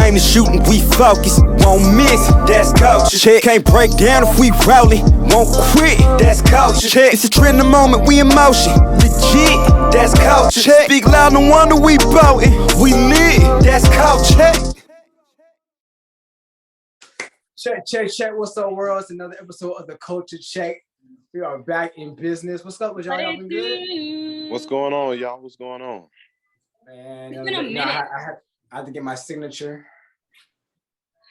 came to shooting, we focus. Won't miss, that's culture. Check. Can't break down if we rowling. Won't quit, that's culture. Check. It's a trend, the moment we in motion. Legit, that's culture. Check. Speak loud, no wonder we boating. We lit, that's culture. Check. What's up, world? It's another episode of the Culture Check. We are back in business. What's up with y'all? Y'all been good? What's going on, y'all? What's going on? Man, I had to get my signature.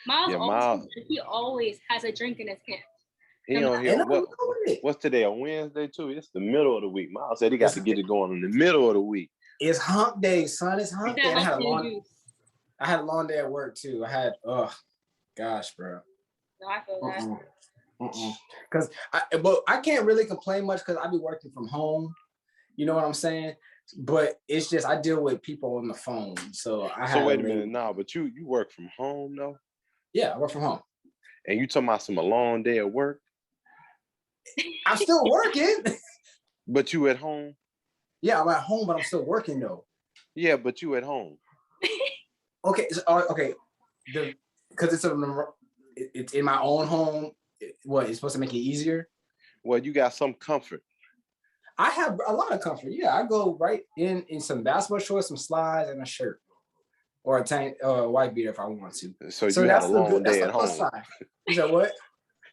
Miles, he always has a drink in his hand. He on here. What's today? A Wednesday too? It's the middle of the week. Miles said he got to get it going in the middle of the week. It's hump day, son. It's hump day. I had a long day at work too. Gosh, bro. No, I feel that. Because I can't really complain much because I be working from home. You know what I'm saying? But it's just I deal with people on the phone, so wait a minute now. But you work from home though? Yeah, I work from home. And you talking about a long day at work? I'm still working. But you at home? Yeah, I'm at home, but I'm still working though. Yeah, but you at home. Okay, because it's in my own home. It's supposed to make it easier? Well, you got some comfort. I have a lot of comfort. Yeah, I go right in some basketball shorts, some slides, and a shirt, or a tank, white beater if I want to. So you had a long day at home. You said what?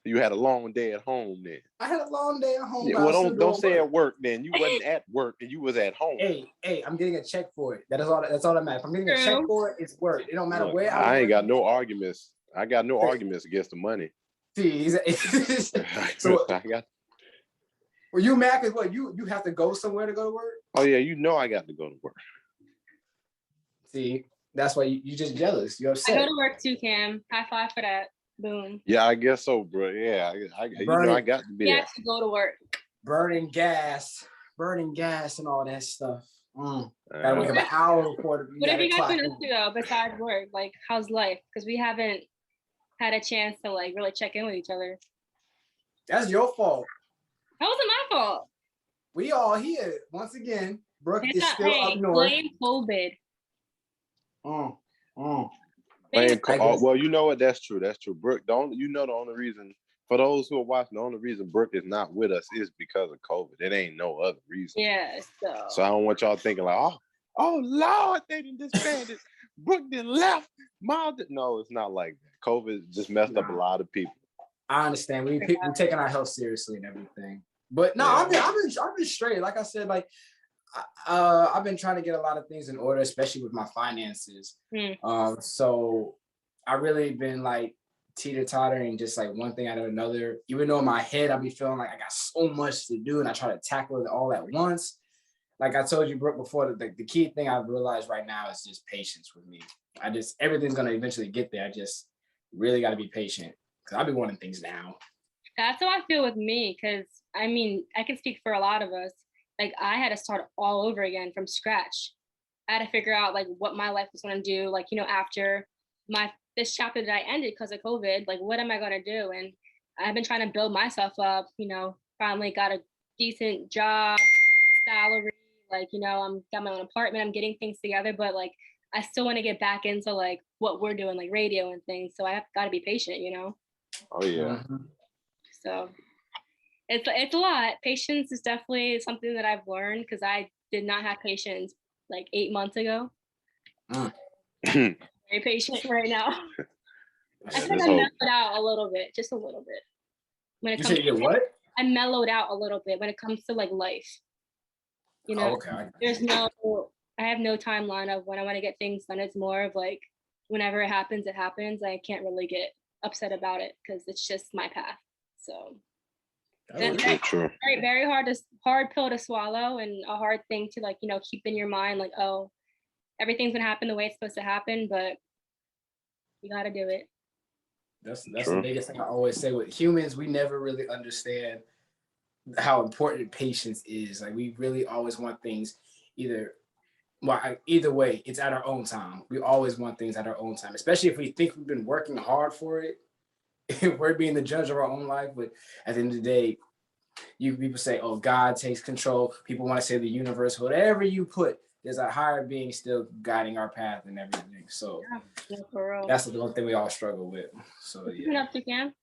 You had a long day at home then. I had a long day at home. Yeah, well, don't say at work then. You wasn't at work and you was at home. Hey, I'm getting a check for it. That's all that matters. If I'm getting a check for it, it's work. It don't matter where I ain't got no arguments. I got no arguments against the money. See, so I got. Were you mad because what you have to go somewhere to go to work? Oh yeah, you know I got to go to work. See, that's why you just jealous. You're upset. I go to work too, Cam. High five for that. Boom. Yeah, I guess so, bro. Yeah, I got to be there. You have to go to work. Burning gas, and all that stuff. Gotta wake up an hour before. What have you guys been up to though besides work? Like, how's life? Because we haven't had a chance to like really check in with each other. That's your fault. How was it my fault? We all here once again. Brooke is still up north. Blame COVID. Well, you know what? That's true. Brooke, the only reason, for those who are watching, the only reason Brooke is not with us is because of COVID. It ain't no other reason. Yeah, so I don't want y'all thinking like, oh Lord, they done disbanded. Brooke done left. No, it's not like that. COVID just messed up a lot of people. I understand. We're taking our health seriously and everything. But no, yeah. I've been straight. Like I said, like I've been trying to get a lot of things in order, especially with my finances. So I really been like teeter-tottering, just like one thing out of another. Even though in my head I be feeling like I got so much to do and I try to tackle it all at once. Like I told you, Brooke, before, the key thing I've realized right now is just patience with me. Everything's gonna eventually get there. I just really got to be patient because I've been wanting things now. That's how I feel with me, because I mean, I can speak for a lot of us. Like, I had to start all over again from scratch. I had to figure out like what my life was going to do, like, after this chapter that I ended because of COVID, like, what am I going to do? And I've been trying to build myself up, finally got a decent job, salary, like, I'm got my own apartment, I'm getting things together, but like, I still want to get back into like what we're doing, like radio and things. So I have got to be patient, Oh yeah. Mm-hmm. So it's a lot. Patience is definitely something that I've learned because I did not have patience like 8 months ago. Very patient right now. I think I mellowed out a little bit, just a little bit. When it comes to what? I mellowed out a little bit when it comes to like life. Okay. I have no timeline of when I want to get things done. It's more of like whenever it happens, it happens. I can't really get upset about it because it's just my path. So that's very, very hard pill to swallow, and a hard thing to like, keep in your mind, like, oh, everything's gonna happen the way it's supposed to happen, but you gotta do it. That's the biggest thing I always say with humans. We never really understand how important patience is. Like, we really always want things either way, it's at our own time. We always want things at our own time, especially if we think we've been working hard for it. We're being the judge of our own life, but at the end of the day, people say, oh, God takes control. People want to say the universe, whatever you put, there's a higher being still guiding our path and everything. So for real. that's the one thing we all struggle with. So yeah. Up to Cam?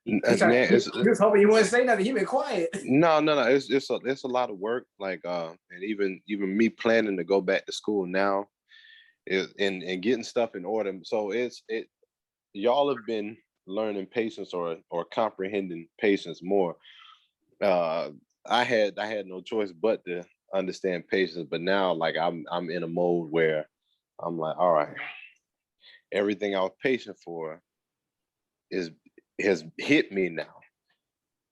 He was hoping you wouldn't say nothing. He been quiet. No. It's a lot of work. Like and even me planning to go back to school now, and getting stuff in order. So y'all have been learning patience or comprehending patience more. I had no choice but to understand patience, but now like I'm in a mode where I'm like, all right, everything I was patient for has hit me now.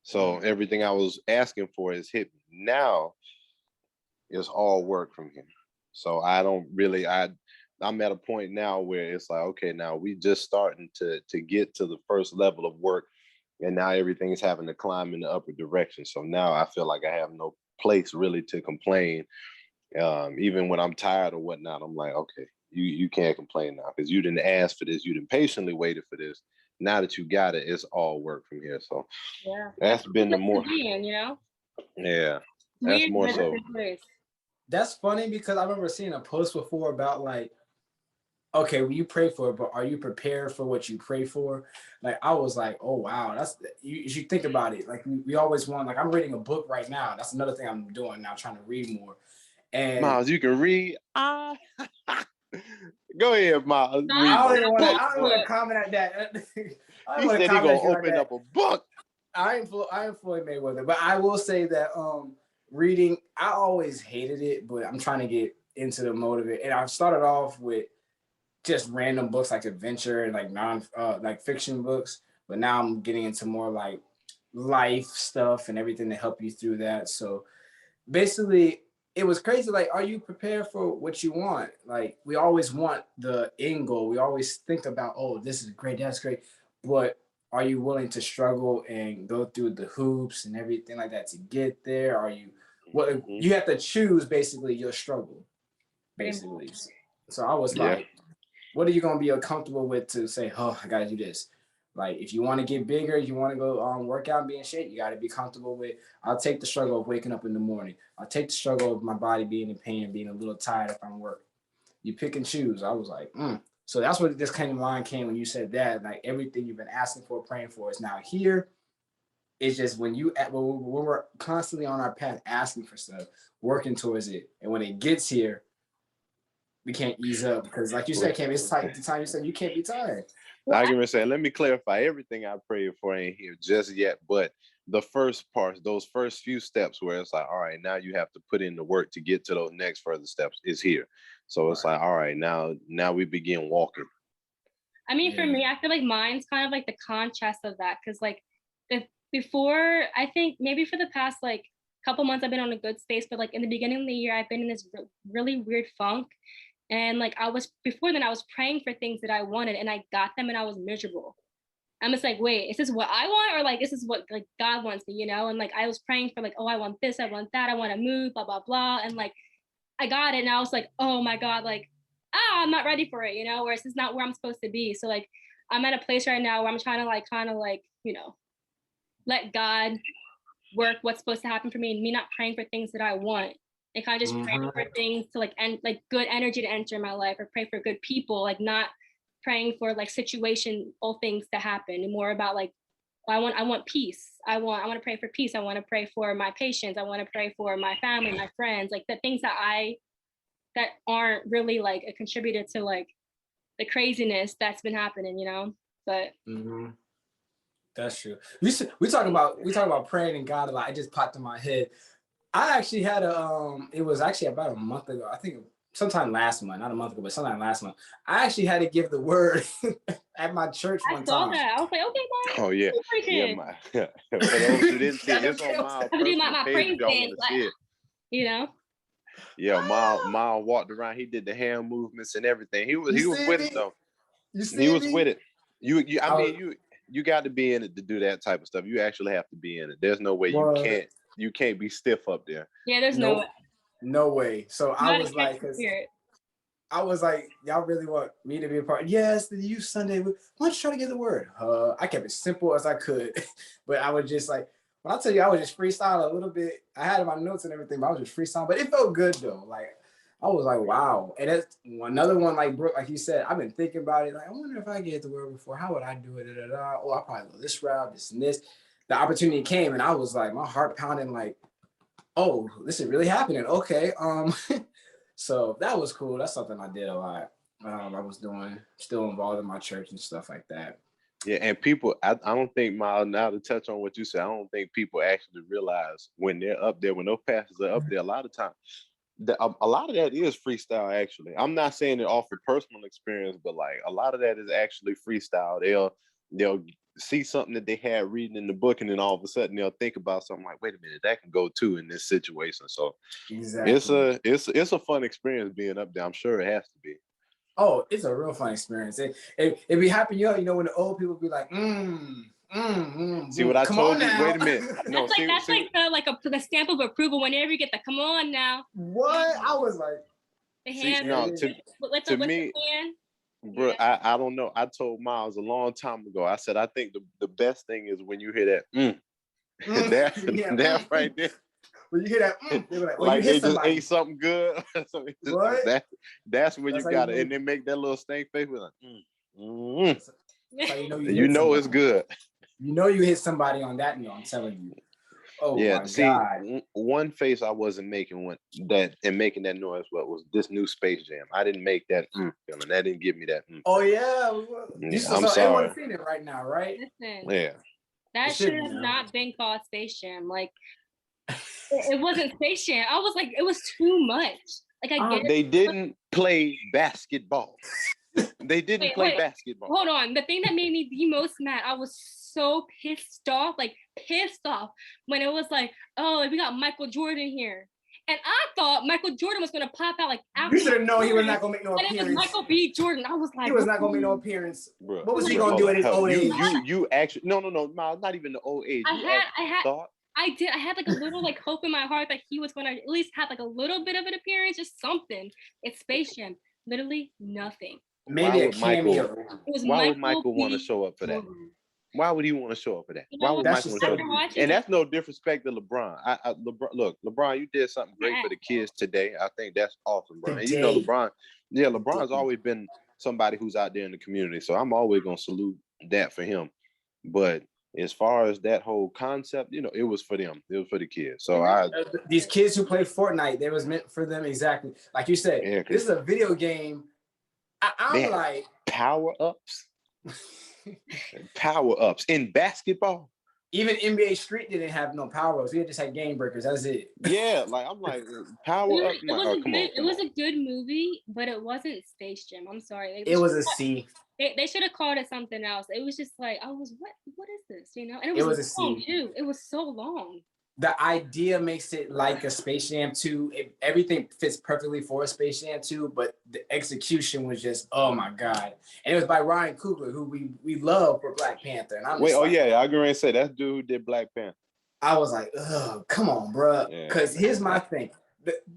So everything I was asking for has hit me. Now it's all work from here. So I don't really I'm at a point now where it's like, okay, now we just starting to get to the first level of work, and now everything is having to climb in the upper direction. So now I feel like I have no place really to complain. Even when I'm tired or whatnot, I'm like, okay, you can't complain now because you didn't ask for this, you didn't patiently waited for this. Now that you got it, it's all work from here. So that's been the more, yeah, that's more so. That's funny because I remember seeing a post before about like, okay, well, you pray for it, but are you prepared for what you pray for? Like, I was like, oh, wow. That's, you should think about it. Like, we always want, like, I'm reading a book right now. That's another thing I'm doing now, trying to read more. And Miles, you can read. Go ahead, Miles. I don't want to comment at that. He said he gonna open up a book. I ain't Floyd Mayweather, but I will say that reading, I always hated it, but I'm trying to get into the mode of it. And I started off with just random books like adventure and like like fiction books, but now I'm getting into more like life stuff and everything to help you through that. So basically it was crazy. Like, are you prepared for what you want? Like, we always want the end goal. We always think about, oh, this is great, that's great. But are you willing to struggle and go through the hoops and everything like that to get there? Are you, you have to choose basically your struggle, basically. So I was like, what are you going to be comfortable with to say, oh, I got to do this? Like, if you want to get bigger, you want to go work out and be in shape, you got to be comfortable with, I'll take the struggle of waking up in the morning. I'll take the struggle of my body being in pain, being a little tired if I'm working. You pick and choose. I was like, So that's what this kind of line came when you said that. Like, everything you've been asking for, praying for is now here. It's just when we're constantly on our path asking for stuff, working towards it. And when it gets here, we can't ease up because, like you said, Cam, it's like the time you said you can't be tired. I can say, let me clarify, everything I prayed for ain't here just yet, but the first parts, those first few steps where it's like, all right, now you have to put in the work to get to those next further steps is here. So it's like, all right, now we begin walking. I mean, for me, I feel like mine's kind of like the contrast of that, because like before, I think maybe for the past like couple months I've been on a good space, but like in the beginning of the year I've been in this really weird funk. And like before then I was praying for things that I wanted and I got them and I was miserable. I'm just like, wait, is this what I want? Or like, this is what like God wants me, you know? And like, I was praying for like, oh, I want this, I want that, I want to move, blah, blah, blah. And like, I got it. And I was like, oh my God, like, I'm not ready for it, you know, where this is not where I'm supposed to be. So like, I'm at a place right now where I'm trying to like, kind of like, you know, let God work what's supposed to happen for me and me not praying for things that I want. And kind of just praying for things to like end, like good energy to enter my life, or pray for good people, like not praying for like situational things to happen, and more about like, I want peace. I want to pray for peace. I want to pray for my patients. I want to pray for my family, my friends, like the things that aren't really like a contributor to like the craziness that's been happening, you know. But that's true. We talk about praying and God a lot. It just popped in my head. I actually had it was actually about a month ago. I think sometime last month, not a month ago, but sometime last month. I actually had to give the word at my church one time. I saw that. I was like, okay, Mark. Oh yeah. For those who didn't see, it's on my praise dance, like, you know. Yeah, Miles walked around. He did the hand movements and everything. He was with it though. He was with it. You got to be in it to do that type of stuff. You actually have to be in it. There's no way you can't be stiff up there. Yeah, there's no way. No way. So I was like, y'all really want me to be a part? Yes, the youth Sunday. Why don't you try to get the word? I kept it simple as I could, but I would just like, when I tell you, I was just freestyle a little bit. I had my notes and everything, but I was just freestyle. But it felt good though. Like, I was like, wow. And that's another one like Brooke, like you said, I've been thinking about it. Like, I wonder if I get the world before, how would I do it? Oh, I probably go this route, this and this. The opportunity came, and I was like, my heart pounding, like, oh, this is really happening. Okay. So that was cool. That's something I did a lot. I was doing, still involved in my church and stuff like that. Yeah, and people, I don't think, Miles, now to touch on what you said, I don't think people actually realize when they're up there, when those pastors are up there, a lot of times, a lot of that is freestyle, actually. I'm not saying it off of personal experience, but like a lot of that is actually freestyle. They'll see something that they had reading in the book, and then all of a sudden they'll think about something like, wait a minute, that can go too in this situation. So exactly. It's a fun experience being up there. I'm sure it has to be. Oh, it's a real fun experience. It be happening, you know, when the old people be like, See what I told you? Now. Wait a minute. No, that's like the stamp of approval whenever you get the come on now. What? I was like, the hand. No, to me, bro, I don't know. I told Miles a long time ago. I said I think the best thing is when you hear that that right there. When you hear that, they were like they just ate something good. What? That's when you got it, and they make that little stank face with like, you know it's good. You know you hit somebody on that note. I'm telling you. Oh yeah, my God. One face I wasn't making making that noise. What was this new Space Jam? I didn't make that feeling. That didn't give me that. Oh yeah, I'm sorry. Everyone's seeing it right now, right? Listen, yeah, that should have not been called Space Jam. Like it wasn't Space Jam. I was like, it was too much. Like I get they didn't play basketball. They didn't play basketball. Hold on. The thing that made me the most mad, I was so pissed off when it was like, oh, we got Michael Jordan here. And I thought Michael Jordan was going to pop out like after. You should have known he was not going to make no appearance. And it was Michael B. Jordan. I was like, he was not going to make no appearance. Bro, what was he going to do at his old age? You actually, no, Miles, not even the old age. I had like a little like hope in my heart that he was going to at least have like a little bit of an appearance, just something. It's Space Jam. Literally nothing. Maybe a cameo. Why would Michael want to show up for that? Why would he want to show up for that? Why would Michael want to show up? And that's no disrespect to LeBron. LeBron, you did something great for the kids today. I think that's awesome, bro. And you know LeBron's always been somebody who's out there in the community. So I'm always gonna salute that for him. But as far as that whole concept, you know, it was for them. It was for the kids. So these kids who play Fortnite, it was meant for them exactly. Like you said, this is a video game. I'm like power-ups. Power-ups in basketball. Even NBA Street didn't have no power-ups. We just had game breakers. That's it. Yeah, like I'm like power-up. It was a good movie, but it wasn't Space Jam. I'm sorry. It was a C. They should have called it something else. It was just like, I was, what is this? You know? And it was a C too. It was so long. The idea makes it like a Space Jam 2. Everything fits perfectly for a Space Jam 2, but the execution was just, oh my God. And it was by Ryan Coogler, who we love for Black Panther. And I'm I was going to say, that dude who did Black Panther. I was like, oh, come on, bro. Because here's my thing.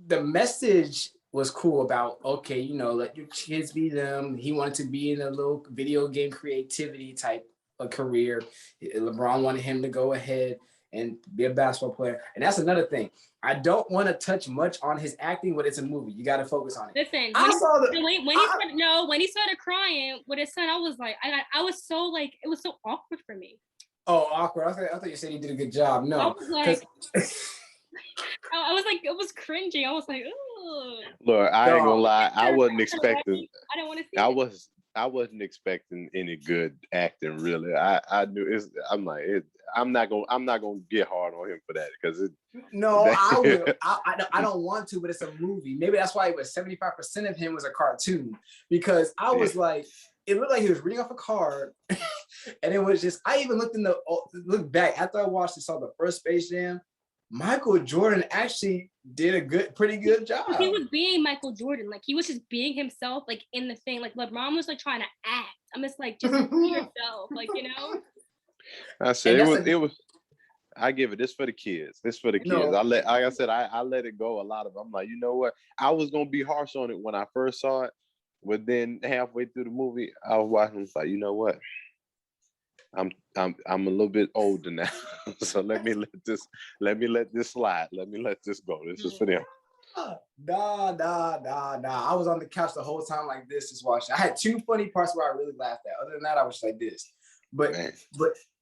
The message was cool about, okay, you know, let your kids be them. He wanted to be in a little video game creativity type of career. LeBron wanted him to go ahead and be a basketball player. And that's another thing. I don't want to touch much on his acting, but it's a movie. You got to focus on it. Listen, when he started crying with his son, I was like, I was so like, it was so awkward for me. Oh, awkward. I thought you said he did a good job. No. I was like, it was cringing. I was like, ooh. Look, I ain't gonna lie. I wasn't expecting. I don't want to see I wasn't expecting any good acting, really. I knew I'm like, I'm not gonna get hard on him for that because I will. I don't want to, but it's a movie. Maybe that's why it was 75% of him was a cartoon, because I was like, it looked like he was reading off a card, and it was just. I even looked back after I watched and saw the first Space Jam. Michael Jordan actually did a pretty good job. He was being Michael Jordan, like he was just being himself, like in the thing. Like LeBron was like trying to act. I'm just like, just be yourself, like, you know. I said it was. I give it this for the kids. This for the kids. No. I let it go a lot of. I'm like, you know what? I was gonna be harsh on it when I first saw it, but then halfway through the movie, I was watching. It's like, you know what? I'm a little bit older now, so let me let this slide. Let me let this go. This is for them. Nah. I was on the couch the whole time like this, just watching. I had two funny parts where I really laughed at. Other than that, I was like this. But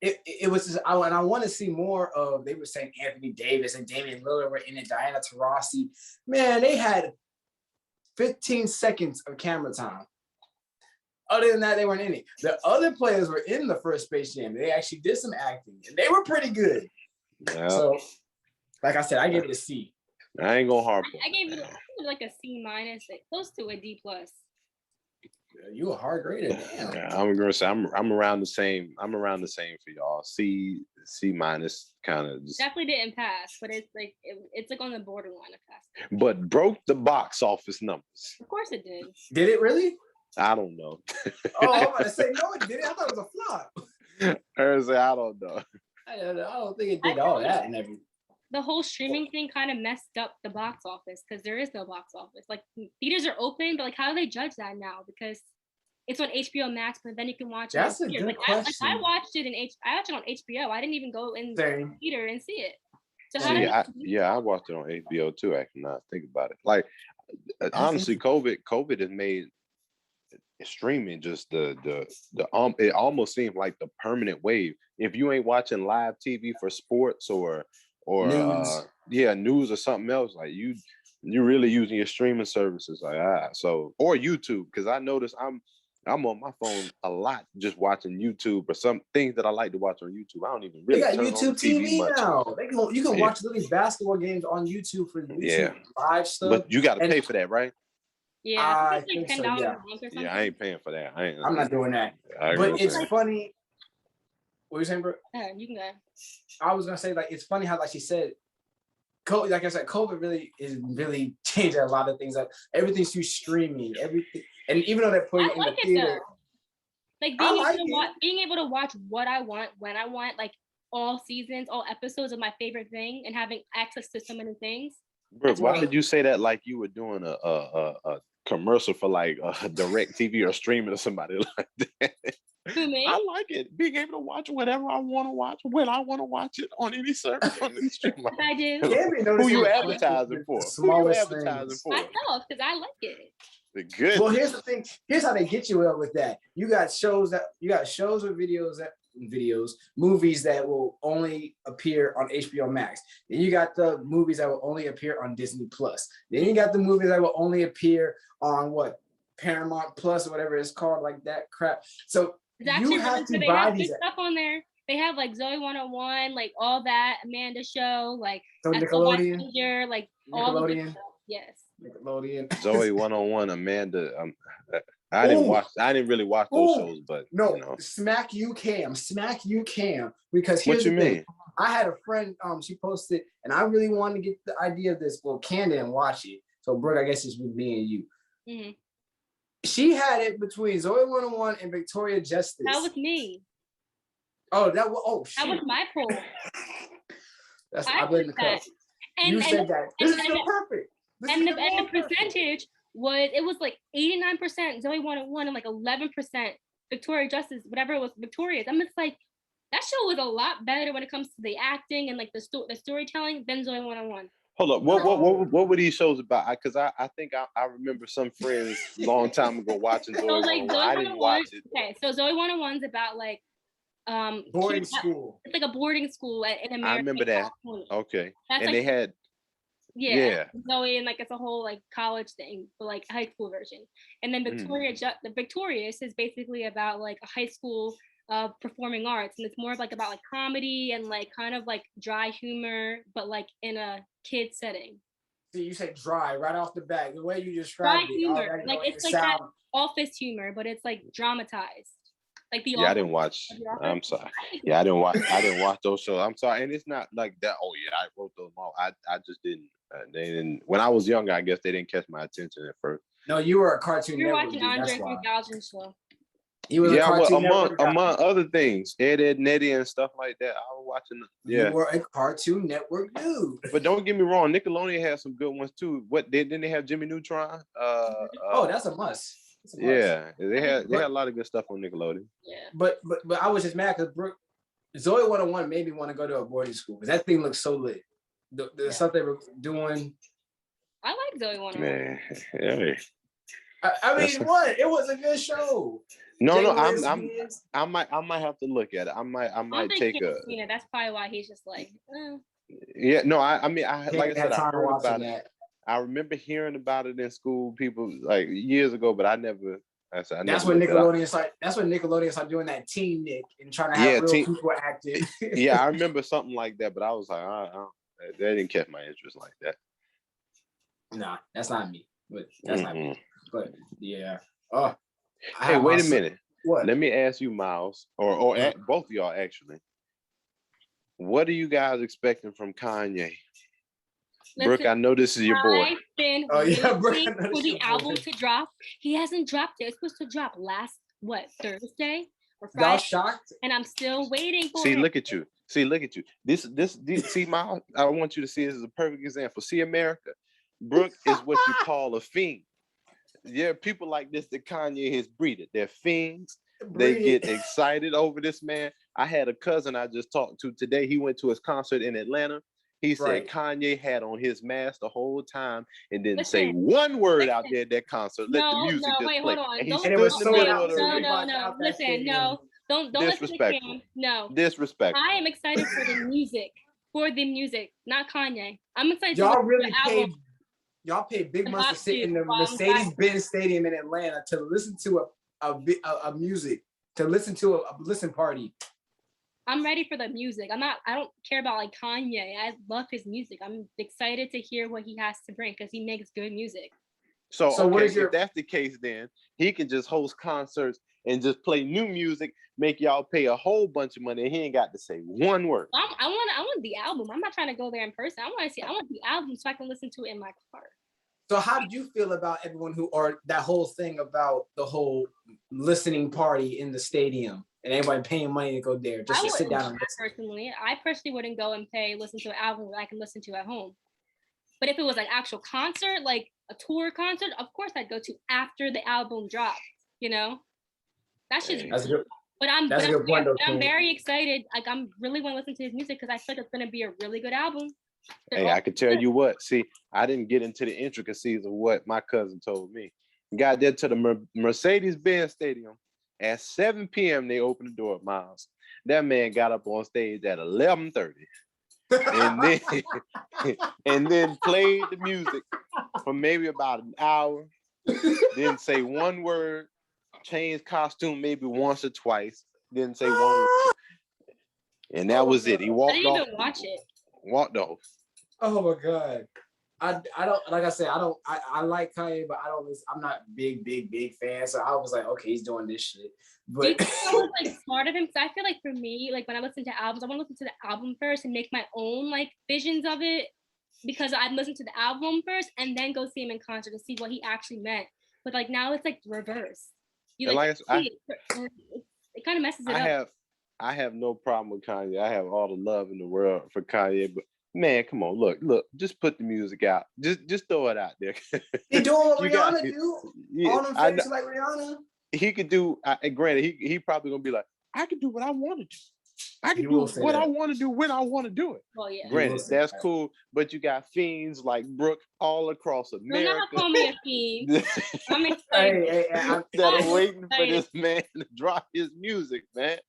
it was just, I want to see more of. They were saying Anthony Davis and Damian Lillard were in it. Diana Taurasi, man, they had 15 seconds of camera time. Other than that, they weren't in it. The other players were in the first Space Jam. They actually did some acting, and they were pretty good. Yeah. So, like I said, I gave it a C. I ain't gonna harp. I gave it like a C minus, like close to a D plus. You a hard grader, damn. Yeah, I'm gonna say I'm around the same. I'm around the same for y'all. C minus, kind of. Definitely didn't pass, but it's like on the borderline of passing. But broke the box office numbers. Of course it did. Did it really? I don't know. Oh, I'm about to say no, it didn't. I thought it was a flop. I don't know. I don't think it did all that and everything. The whole streaming thing kind of messed up the box office because there is no box office. Like theaters are open, but like how do they judge that now? Because it's on HBO Max, but then you can watch That's it. a good like, question. I watched it I watched it on HBO. I didn't even go in the theater and see it. So how I watched it on HBO too. Actually, now I think about it. Like honestly, COVID has made streaming just the it almost seems like the permanent wave. If you ain't watching live TV for sports or news. News or something else, like you're really using your streaming services like so, or YouTube, because I notice I'm on my phone a lot just watching YouTube or some things that I like to watch on YouTube. I don't even really they got turn YouTube on TV much. now. You can watch literally basketball games on YouTube for YouTube live stuff. But you got to pay for that, right? Yeah, I think think $10 so, a month or something. Yeah, I ain't paying for that. I'm not doing that. But it's funny. What you saying, bro? You can go. I was gonna say, like, it's funny how, like she said, like I said, COVID really changed a lot of things. Like everything's through streaming, everything, and even though they're putting it in the theater, like being able to watch what I want when I want, like all seasons, all episodes of my favorite thing, and having access to so many things. Bro, why did you say that like you were doing a commercial for like direct TV or streaming or somebody like that? Who, me? I like it. Being able to watch whatever I want to watch when I want to watch it on any service, on any stream. I do. Who you advertising for? Who you advertising for? Myself, because I like it. Good. Well, here's the thing. Here's how they get you up with that. You got shows with movies that will only appear on HBO Max. Then you got the movies that will only appear on Disney Plus. Then you got the movies that will only appear on Paramount Plus or whatever it's called, like that crap. So you have to buy these stuff on there. They have like Zoe 101, like all that Amanda show, like Nickelodeon, Messenger, like all the stuff. Yes. Nickelodeon. Zoe 101, Amanda. I didn't really watch those shows, but no, you know. Smack You Cam, because here's the thing. I had a friend, she posted, and I really wanted to get the idea of this. Well, Cam didn't watch it, so Brooke, I guess it's with me and you. Mm-hmm. She had it between Zoe 101 and Victoria Justice. That was me. That was my poll. I blame the cup. You said that. This is perfect. And the percentage was like 89% Zoe 101 and like 11% Victoria Justice, whatever it was, Victoria's. I'm just like, that show was a lot better when it comes to the acting and like the storytelling than Zoe 101. Hold up, what were these shows about? Because I think I remember some friends a long time ago watching Zoe 101. I didn't watch it. Okay, so Zoe 101's about like boarding school. It's like a boarding school in America. I remember that. Okay, that's and like, they had Zoe, and like it's a whole like college thing, but like high school version. And then the Victorious is basically about like a high school performing arts, and it's more of like about like comedy and like kind of like dry humor, but like in a kid setting. See, you say dry right off the bat. The way you described dry humor, like it's like that office humor, but it's like dramatized. Like the I didn't watch. I'm sorry. Yeah, I didn't watch those shows. I'm sorry, and it's not like that. Oh yeah, I wrote those off. I just didn't. They didn't. When I was younger, I guess they didn't catch my attention at first. No, you were a Cartoon Network. You were watching Andre 3000 show. Among other things, Ed, Nettie, and stuff like that. I was watching. Yeah, you were a Cartoon Network dude. But don't get me wrong, Nickelodeon had some good ones too. Didn't they have Jimmy Neutron? That's a must. Yeah, they had a lot of good stuff on Nickelodeon. Yeah, but I was just mad because Zoe 101 made me want to go to a boarding school because that thing looks so lit. The stuff they were doing, I like Zoe 101. Man, hey. I mean, what? It was a good show. No, Jay no, I might have to look at it. I might take a. You know, that's probably why he's just like, Yeah, no, I mean, like I said, I time heard watching about it. I remember hearing about it in school, people like years ago, but I never. I said, I That's never when looked it up. Nickelodeon started. That's when Nickelodeon started doing that Teen Nick and trying to have real people acting. Yeah, I remember something like that, but I was like, that didn't catch my interest like that. Nah, that's not me. But that's not me. But yeah. Oh. Hey, wait a minute. What? Let me ask you, Miles, or both of y'all actually. What are you guys expecting from Kanye? Listen, Brooke, I know this is your boy. I've been waiting for the album to drop. He hasn't dropped it. It's supposed to drop last Thursday or Friday. Y'all shocked? And I'm still waiting for it. See, look at you. See, look at you. This see, Miles, I want you to see this as a perfect example. See, America, Brooke is what you call a fiend. Yeah, people like this that Kanye has breeded. They're fiends. They get excited over this man. I had a cousin I just talked to today. He went to his concert in Atlanta. He said Kanye had on his mask the whole time and didn't say one word out there at that concert. Let the music just play. Hold on. And he stood in the middle of the room. No. Listen, no. Don't listen to Cam. No. Disrespectful. I am excited for the music. For the music, not Kanye. I'm excited. Y'all really paid. Y'all paid big money to sit in the Mercedes-Benz Stadium in Atlanta to listen to a music, to listen to a listen party. I'm ready for the music. I don't care about like Kanye. I love his music. I'm excited to hear what he has to bring because he makes good music. So okay, if that's the case, then he can just host concerts and just play new music, make y'all pay a whole bunch of money, and he ain't got to say one word. I want the album. I'm not trying to go there in person. I want the album so I can listen to it in my car. So how did you feel about everyone that whole thing about the whole listening party in the stadium and everybody paying money to go there just to sit down and listen? I personally wouldn't go and listen to an album that I can listen to at home. But if it was an actual concert, like a tour concert, of course I'd go to after the album drops, you know? That's good. But I'm very excited. Like I'm really want to listen to his music because I feel like it's gonna be a really good album. Hey, I can tell you what. See, I didn't get into the intricacies of what my cousin told me. Got there to the Mercedes-Benz Stadium at 7 p.m. They opened the door, Miles. That man got up on stage at 11:30, and then played the music for maybe about an hour. Didn't say one word. Changed costume maybe once or twice. Didn't say one word. And that was it. He walked off. I didn't even watch it. Walked off. Oh my God. I don't, like I said, I like Kanye, but I'm not big fan. So I was like, okay, he's doing this shit. But that was like smart of him. So I feel like for me, like when I listen to albums, I want to listen to the album first and make my own like visions of it because I'd listen to the album first and then go see him in concert to see what he actually meant. But like now it's like reverse. It kind of messes it up. I have no problem with Kanye. I have all the love in the world for Kanye, but man, come on, look, just put the music out. Just throw it out there. He doing what Rihanna do. All them things like Rihanna. He could do, granted, he probably gonna be like, I can do what I want to do. I can do what I want to do when I want to do it. Well, yeah. Granted, that's cool, but you got fiends like Brooke all across America. You'll never call me a fiend. I'm excited. That are waiting for this man to drop his music, man.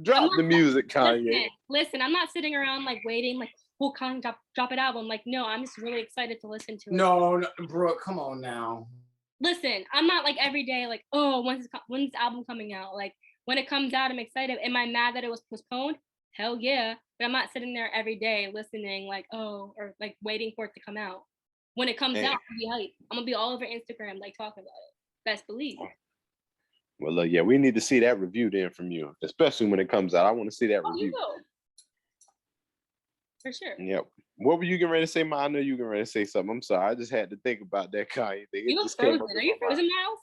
Drop the music, Kanye. Listen, I'm not sitting around like waiting, like, will Kanye drop an album? Like, no, I'm just really excited to listen to it. No, Brooke, come on now. Listen, I'm not like every day, like, oh, when's this album coming out? Like, when it comes out, I'm excited. Am I mad that it was postponed? Hell yeah. But I'm not sitting there every day listening like, oh, or like waiting for it to come out. When it comes out, I'll be hyped. I'm going to be all over Instagram, like talking about it. Best believe. Well, look, yeah, we need to see that review then from you, especially when it comes out. I want to see that review. You will. For sure. Yep. What were you getting ready to say, Ma? I know you getting ready to say something. I'm sorry. I just had to think about that Kanye thing. You look frozen. Are you frozen, Miles?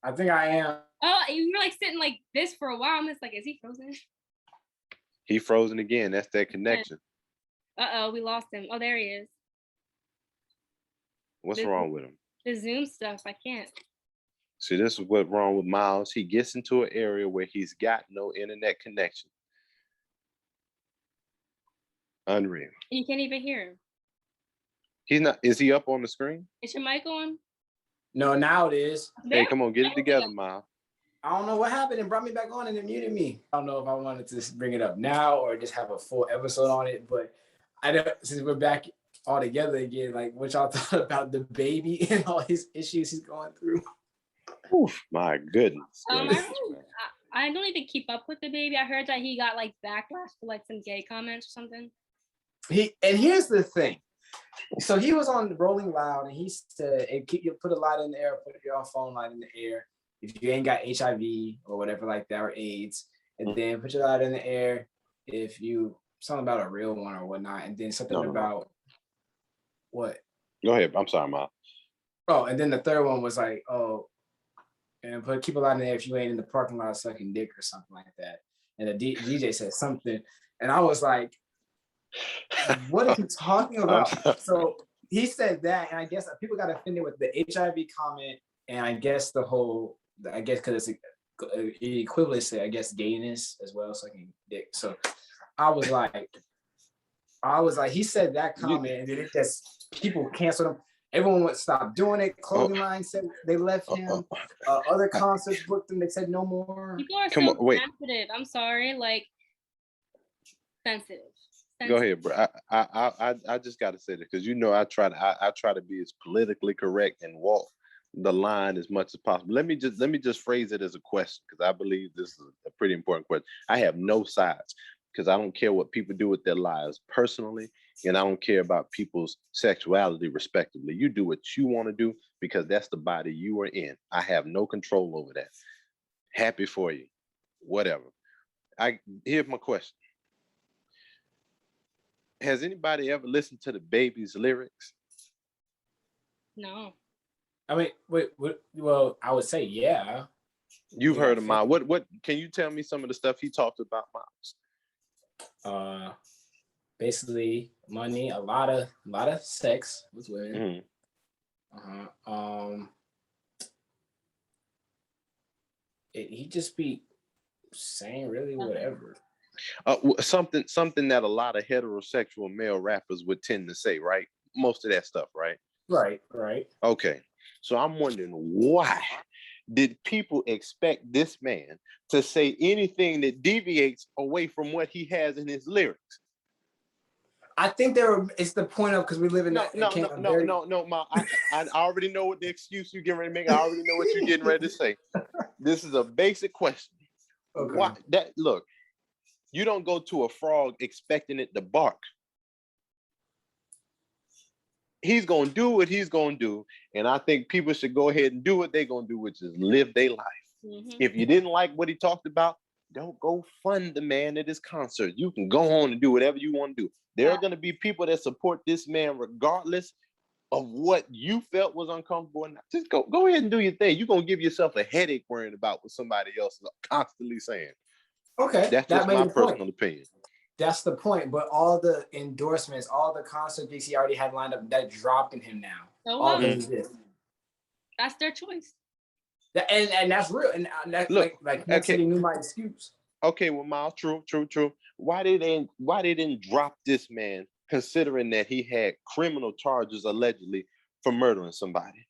I think I am. Oh, you were like sitting like this for a while. I'm just like, is he frozen? He frozen again. That's that connection. Uh-oh, we lost him. Oh, there he is. What's wrong with him? The Zoom stuff. I can't. See, this is what's wrong with Miles. He gets into an area where he's got no internet connection. Unreal. And you can't even hear him. He's not. Is he up on the screen? Is your mic on? No, now it is. Hey, come on, get it together, Miles. I don't know what happened and brought me back on and it muted me. I don't know if I wanted to bring it up now or just have a full episode on it, but I know since we're back all together again, like what y'all thought about the baby and all his issues he's going through. Oof, my goodness. I don't even keep up with the baby. I heard that he got like backlash for like some gay comments or something. And here's the thing. So he was on Rolling Loud and he said, you put a light in the air, put your phone light in the air. If you ain't got HIV or whatever like that, or AIDS, and then put your light in the air if you, something about a real one or whatnot, and then something about what? Go ahead. I'm sorry, Miles. Oh, and then the third one was like, and keep a light in the air if you ain't in the parking lot sucking dick or something like that. And the DJ said something, and I was like, what are you talking about? So he said that, and I guess people got offended with the HIV comment, and I guess because it's equivalent to, I guess, gayness as well, sucking dick. So I was like, he said that comment, and then it just, people canceled him. Everyone would stop doing it. Clothing line said they left him. Other concerts booked him. They said no more. People are sensitive. I'm sorry, like sensitive. Go ahead, bro. I just got to say that because I try to be as politically correct and walk the line as much as possible. Let me just phrase it as a question because I believe this is a pretty important question. I have no sides because I don't care what people do with their lives personally, and I don't care about people's sexuality respectively. You do what you want to do because that's the body you are in. I have no control over that. Happy for you, whatever. Here's my question. Has anybody ever listened to the baby's lyrics? No. I mean, wait. Well, I would say yeah. You've heard of Miles. What? Can you tell me some of the stuff he talked about, Miles? Basically, money, a lot of sex with women. Mm-hmm. He just be saying really whatever. Something that a lot of heterosexual male rappers would tend to say, right? Most of that stuff, right? Right. Okay. So I'm wondering, why did people expect this man to say anything that deviates away from what he has in his lyrics? I think it's the point of, because we live in No, Ma. I already know what the excuse you're getting ready to make. I already know what you're getting ready to say. This is a basic question. Okay. Why look, you don't go to a frog expecting it to bark. He's gonna do what he's gonna do, and I think people should go ahead and do what they're gonna do, which is live their life. Mm-hmm. If you didn't like what he talked about, don't go fund the man at his concert. You can go on and do whatever you want to do. There are going to be people that support this man regardless of what you felt was uncomfortable. And just go ahead and do your thing. You're going to give yourself a headache worrying about what somebody else is constantly saying. Okay. That's just my personal opinion. That's the point. But all the endorsements, all the concert gigs he already had lined up, that dropping him now. So all those did. That's their choice. And that's real. And that's like Next City knew my excuse. Okay, well, Miles, true. Why they didn't drop this man, considering that he had criminal charges allegedly for murdering somebody?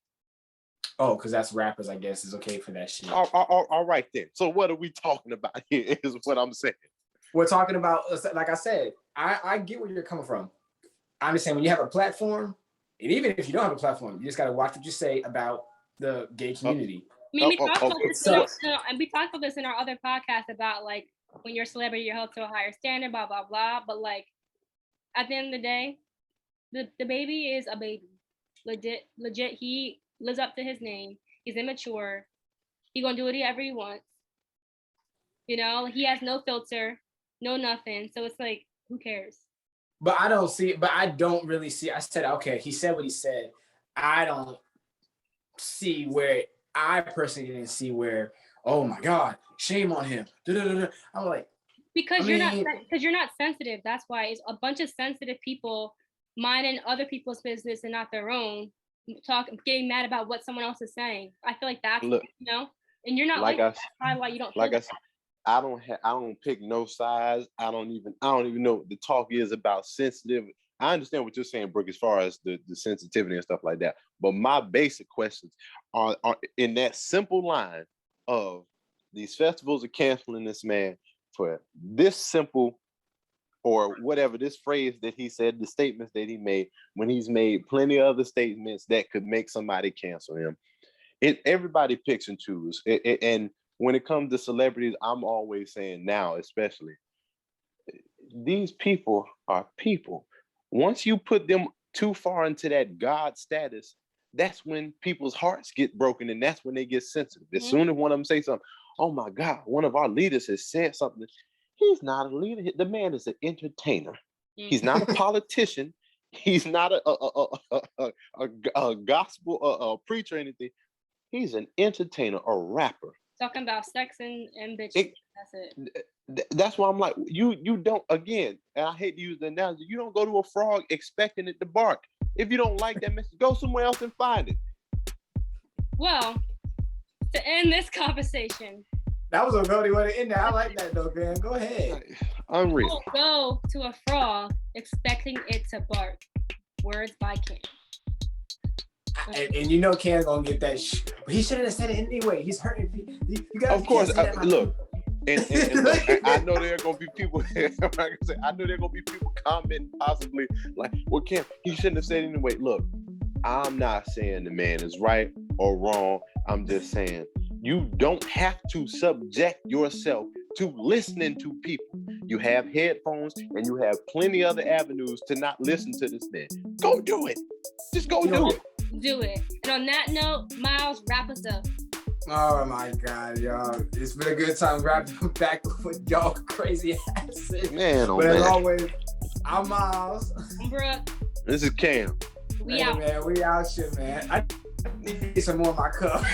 Oh, because that's rappers, I guess, is okay for that shit. All right then. So what are we talking about here? Is what I'm saying. We're talking about, like I said, I get where you're coming from. I'm just saying, when you have a platform, and even if you don't have a platform, you just got to watch what you say about the gay community. We talked about this in our other podcast about like when you're a celebrity, you're held to a higher standard, blah blah blah. But like at the end of the day, the baby is a baby, legit. He lives up to his name. He's immature. He gonna do whatever he wants. You know, he has no filter, no nothing. So it's like, who cares? But I don't really see. I said, okay, he said what he said. I don't see where. I personally didn't see where, oh my God, shame on him. I'm like, because you're not sensitive. That's why it's a bunch of sensitive people minding other people's business and not their own, getting mad about what someone else is saying. I feel like that's, and you're not that's probably why you don't. Like I said, I don't pick no sides. I don't even know what the talk is about sensitive I understand what you're saying, Brooke, as far as the sensitivity and stuff like that. But my basic questions are in that simple line of these festivals are canceling this man for this simple or whatever, this phrase that he said, the statements that he made, when he's made plenty of other statements that could make somebody cancel him. Everybody picks and chooses. And when it comes to celebrities, I'm always saying now, especially, these people are people. Once you put them too far into that God status, that's when people's hearts get broken, and that's when they get sensitive. As soon as one of them say something, oh my God, one of our leaders has said something. He's not a leader. The man is an entertainer. He's not a politician. He's not a gospel preacher or anything. He's an entertainer, a rapper. Talking about sex and bitches. That's it. That's why I'm like, you don't, again, and I hate to use the analogy, you don't go to a frog expecting it to bark. If you don't like that message, go somewhere else and find it. Well, to end this conversation. That was a really way to end there. I like that though, man. Go ahead. Unreal. Don't go to a frog expecting it to bark. Words by Cam. And you know Cam's gonna get that he shouldn't have said it anyway. He's hurting people. You guys, of course, look, and look, I know there are gonna be people. Like I said, I know there are gonna be people commenting possibly like, "Well, Cam, he shouldn't have said it anyway." Look, I'm not saying the man is right or wrong. I'm just saying you don't have to subject yourself to listening to people. You have headphones and you have plenty other avenues to not listen to this man. Go do it. Just go do it. Do it. And on that note, Miles, wrap us up. Oh my God, y'all. It's been a good time wrapping back with y'all crazy asses. Man, but as always, I'm Miles. I'm Brooke. This is Cam. We out. Man, we out shit, man. I need some more of my cup.